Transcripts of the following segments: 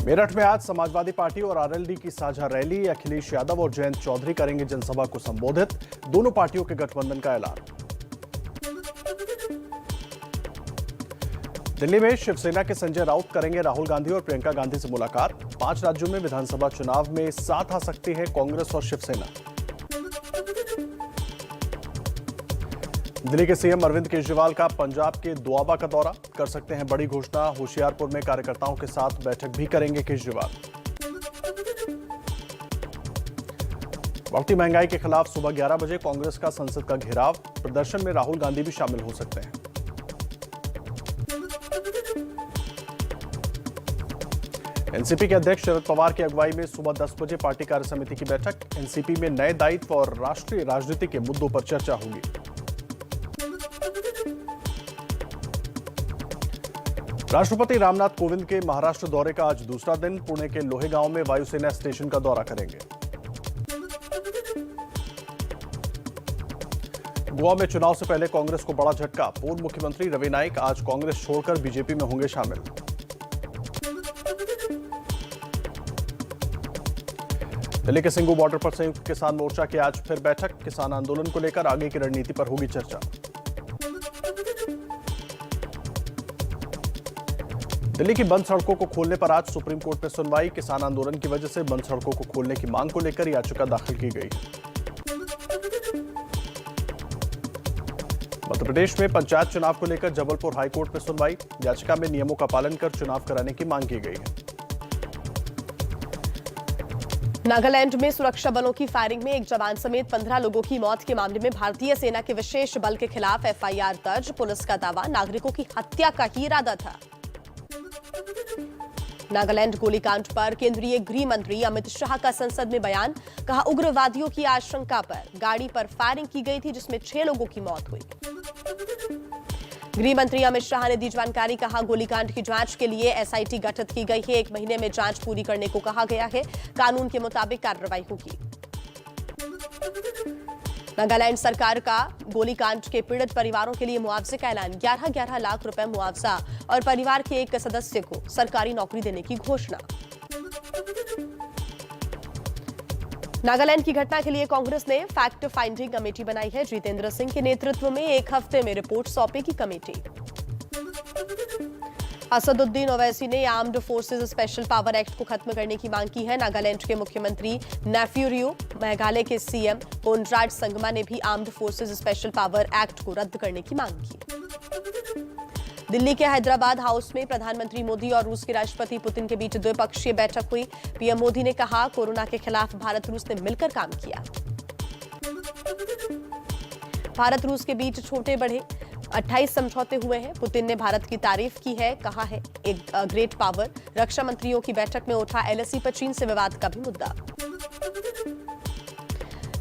मेरठ में आज समाजवादी पार्टी और आरएलडी की साझा रैली। अखिलेश यादव और जयंत चौधरी करेंगे जनसभा को संबोधित। दोनों पार्टियों के गठबंधन का ऐलान। दिल्ली में शिवसेना के संजय राउत करेंगे राहुल गांधी और प्रियंका गांधी से मुलाकात। 5 राज्यों में विधानसभा चुनाव में साथ आ सकती है कांग्रेस और शिवसेना। दिल्ली के सीएम अरविंद केजरीवाल का पंजाब के दोआबा का दौरा। कर सकते हैं बड़ी घोषणा। होशियारपुर में कार्यकर्ताओं के साथ बैठक भी करेंगे केजरीवाल। बढ़ती महंगाई के खिलाफ सुबह 11 बजे कांग्रेस का संसद का घेराव। प्रदर्शन में राहुल गांधी भी शामिल हो सकते हैं। एनसीपी के अध्यक्ष शरद पवार की अगुवाई में सुबह 10 बजे पार्टी कार्य समिति की बैठक। एनसीपी में नए दायित्व और राष्ट्रीय राजनीति के मुद्दों पर चर्चा होगी। राष्ट्रपति रामनाथ कोविंद के महाराष्ट्र दौरे का आज दूसरा दिन। पुणे के लोहेगांव में वायुसेना स्टेशन का दौरा करेंगे। गोवा में चुनाव से पहले कांग्रेस को बड़ा झटका। पूर्व मुख्यमंत्री रवि नाइक आज कांग्रेस छोड़कर बीजेपी में होंगे शामिल। दिल्ली के सिंगू बॉर्डर पर संयुक्त किसान मोर्चा की आज फिर बैठक। किसान आंदोलन को लेकर आगे की रणनीति पर होगी चर्चा। दिल्ली की बंद सड़कों को खोलने पर आज सुप्रीम कोर्ट में सुनवाई। किसान आंदोलन की वजह से बंद सड़कों को खोलने की मांग को लेकर याचिका दाखिल की गई। मध्य प्रदेश में पंचायत चुनाव को लेकर जबलपुर हाईकोर्ट में सुनवाई। याचिका में नियमों का पालन कर चुनाव कराने की मांग की गई है। नागालैंड में सुरक्षा बलों की फायरिंग में एक जवान समेत 15 लोगों की मौत के मामले में भारतीय सेना के विशेष बल के खिलाफ एफआईआर दर्ज। पुलिस का दावा नागरिकों की हत्या का ही इरादा था। नागालैंड गोलीकांड पर केंद्रीय गृह मंत्री अमित शाह का संसद में बयान। कहा, उग्रवादियों की आशंका पर गाड़ी पर फायरिंग की गई थी जिसमें 6 लोगों की मौत हुई। गृह मंत्री अमित शाह ने दी जानकारी। कहा, गोलीकांड की जांच के लिए एसआईटी गठित की गई है। 1 महीने में जांच पूरी करने को कहा गया है। कानून के मुताबिक कार्रवाई होगी। नागालैंड सरकार का गोलीकांड के पीड़ित परिवारों के लिए मुआवजे का ऐलान। 11-11 लाख रुपए मुआवजा और परिवार के एक सदस्य को सरकारी नौकरी देने की घोषणा। नागालैंड की घटना के लिए कांग्रेस ने फैक्ट फाइंडिंग कमेटी बनाई है। जितेंद्र सिंह के नेतृत्व में 1 हफ्ते में रिपोर्ट सौंपेगी कमेटी। असदुद्दीन ओवैसी ने armed forces special power act को खत्म करने की मांग की है। नागालैंड के मुख्यमंत्री नेफ्यू रियो, मेघालय के सीएम कोनराड संगमा ने भी armed forces special power act को रद्द करने की मांग की। दिल्ली के हैदराबाद हाउस में प्रधानमंत्री मोदी और रूस के राष्ट्रपति पुतिन के बीच द्विपक्षीय बैठक हुई। पीएम मोदी ने कहा, कोरोना के खिलाफ भारत रूस ने मिलकर काम किया। भारत रूस के बीच छोटे बड़े 28 समझौते हुए हैं। पुतिन ने भारत की तारीफ की है। कहा है एक ग्रेट पावर। रक्षा मंत्रियों की बैठक में उठा एलएसी पर चीन से विवाद का भी मुद्दा।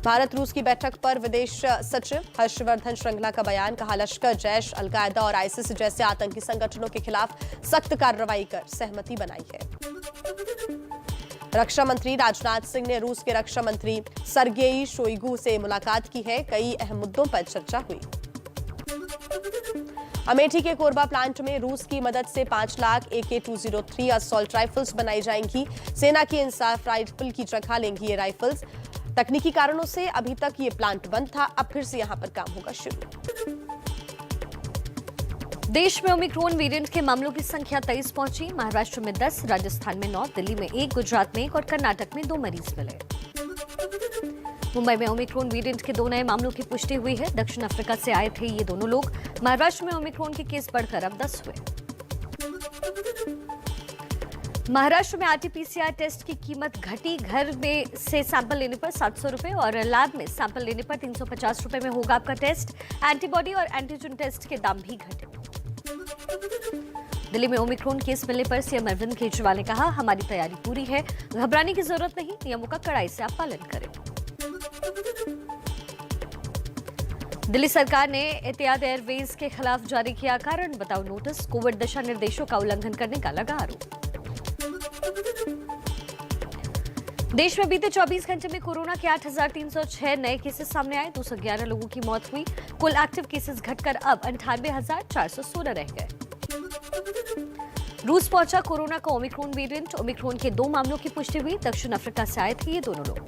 भारत रूस की बैठक पर विदेश सचिव हर्षवर्धन श्रृंगला का बयान। कहा, लश्कर, जैश, अलकायदा और आईसिस जैसे आतंकी संगठनों के खिलाफ सख्त कार्रवाई कर सहमति बनाई है। रक्षा मंत्री राजनाथ सिंह ने रूस के रक्षा मंत्री सर्गेई शोइगु से मुलाकात की है। कई अहम मुद्दों पर चर्चा हुई। अमेठी के कोरबा प्लांट में रूस की मदद से 5 लाख AK-203 असॉल्ट राइफल्स बनाई जाएंगी। सेना की इंसाफ राइफल की जगह लेंगी ये राइफल्स। तकनीकी कारणों से अभी तक ये प्लांट बंद था। अब फिर से यहां पर काम होगा शुरू। देश में ओमिक्रॉन वेरिएंट के मामलों की संख्या 23 पहुंची। महाराष्ट्र में 10, राजस्थान में 9, दिल्ली में 1, गुजरात में 1 और कर्नाटक में 2 मरीज मिले। मुंबई में ओमिक्रॉन वेरिएंट के 2 नए मामलों की पुष्टि हुई है। दक्षिण अफ्रीका से आए थे ये दोनों लोग। महाराष्ट्र में ओमिक्रॉन के केस बढ़कर अब 10 हुए। महाराष्ट्र में आरटीपीसीआर टेस्ट की कीमत घटी। घर में से सैंपल लेने पर 700 रुपए और लैब में सैंपल लेने पर 350 रुपए में होगा आपका टेस्ट। एंटीबॉडी और एंटीजन टेस्ट के दाम भी घटे। दिल्ली में ओमिक्रॉन केस मिलने पर सीएम अरविंद केजरीवाल ने कहा, हमारी तैयारी पूरी है, घबराने की जरूरत नहीं, नियमों का कड़ाई से आप पालन करें। दिल्ली सरकार ने एतिहाद एयरवेज के खिलाफ जारी किया कारण बताओ नोटिस। कोविड दिशा निर्देशों का उल्लंघन करने का लगा आरोप। देश में बीते 24 घंटे में कोरोना के 8,306 नए केसेस सामने आए। 211 लोगों की मौत हुई। कुल एक्टिव केसेस घटकर अब 98,416 रह गए। रूस पहुंचा कोरोना का ओमिक्रॉन वेरिएंट। ओमिक्रॉन के 2 मामलों की पुष्टि हुई। दक्षिण अफ्रीका से आए थे ये दोनों लोग।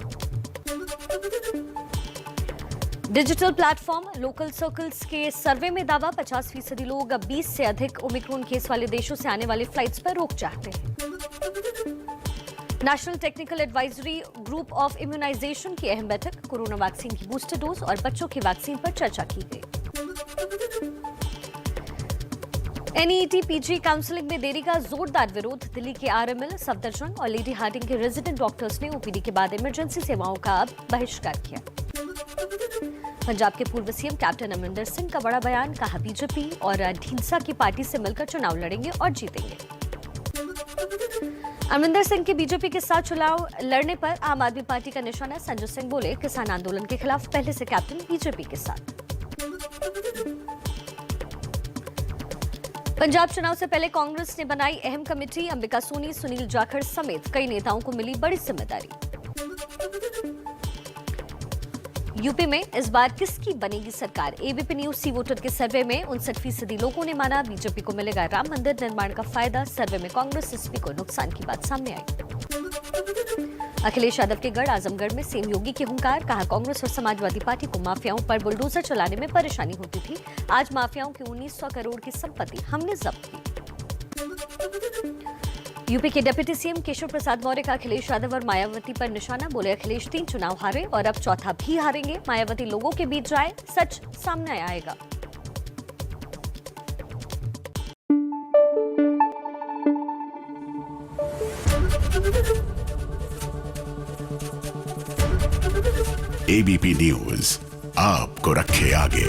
डिजिटल प्लेटफॉर्म लोकल सर्कल्स के सर्वे में दावा 50% लोग 20 से अधिक ओमिक्रॉन केस वाले देशों से आने वाली फ्लाइट्स पर रोक चाहते हैं। National Technical Advisory Group of Immunization की अहम बैठक। कोरोना वैक्सीन की बूस्टर डोज और बच्चों की वैक्सीन पर चर्चा की गई। एनईईटी पीजी काउंसलिंग में देरी का जोरदार विरोध। दिल्ली के आरएमएल, सफदरजंग और लेडी हार्डिंग के रेजिडेंट डॉक्टर्स ने ओपीडी के बाद इमरजेंसी सेवाओं का अब बहिष्कार किया। पंजाब के पूर्व सीएम कैप्टन अमरिंदर सिंह का बड़ा बयान। कहा बीजेपी और ढींसा की पार्टी से मिलकर चुनाव लड़ेंगे और जीतेंगे। अमरिंदर सिंह के बीजेपी के साथ चुनाव लड़ने पर आम आदमी पार्टी का निशाना। संजय सिंह बोले किसान आंदोलन के खिलाफ पहले से कैप्टन बीजेपी के साथ। पंजाब चुनाव से पहले कांग्रेस ने बनाई अहम कमेटी। अंबिका सोनी, सुनील जाखड़ समेत कई नेताओं को मिली बड़ी जिम्मेदारी। यूपी में इस बार किसकी बनेगी सरकार? एबीपी न्यूज सी वोटर के सर्वे में 59% लोगों ने माना बीजेपी को मिलेगा राम मंदिर निर्माण का फायदा। सर्वे में कांग्रेस एसपी को नुकसान की बात सामने आई। अखिलेश यादव के गढ़ आजमगढ़ में सीएम योगी के हुंकार। कहा कांग्रेस और समाजवादी पार्टी को माफियाओं पर बुलडोजर चलाने में परेशानी होती थी। आज माफियाओं की 1900 करोड़ की संपत्ति हमने जब्त की। यूपी के डिप्टी सीएम केशव प्रसाद मौर्य का अखिलेश यादव और मायावती पर निशाना। बोले अखिलेश 3 चुनाव हारे और अब चौथा भी हारेंगे। मायावती लोगों के बीच जाए, सच सामने आएगा। एबीपी न्यूज आपको रखे आगे।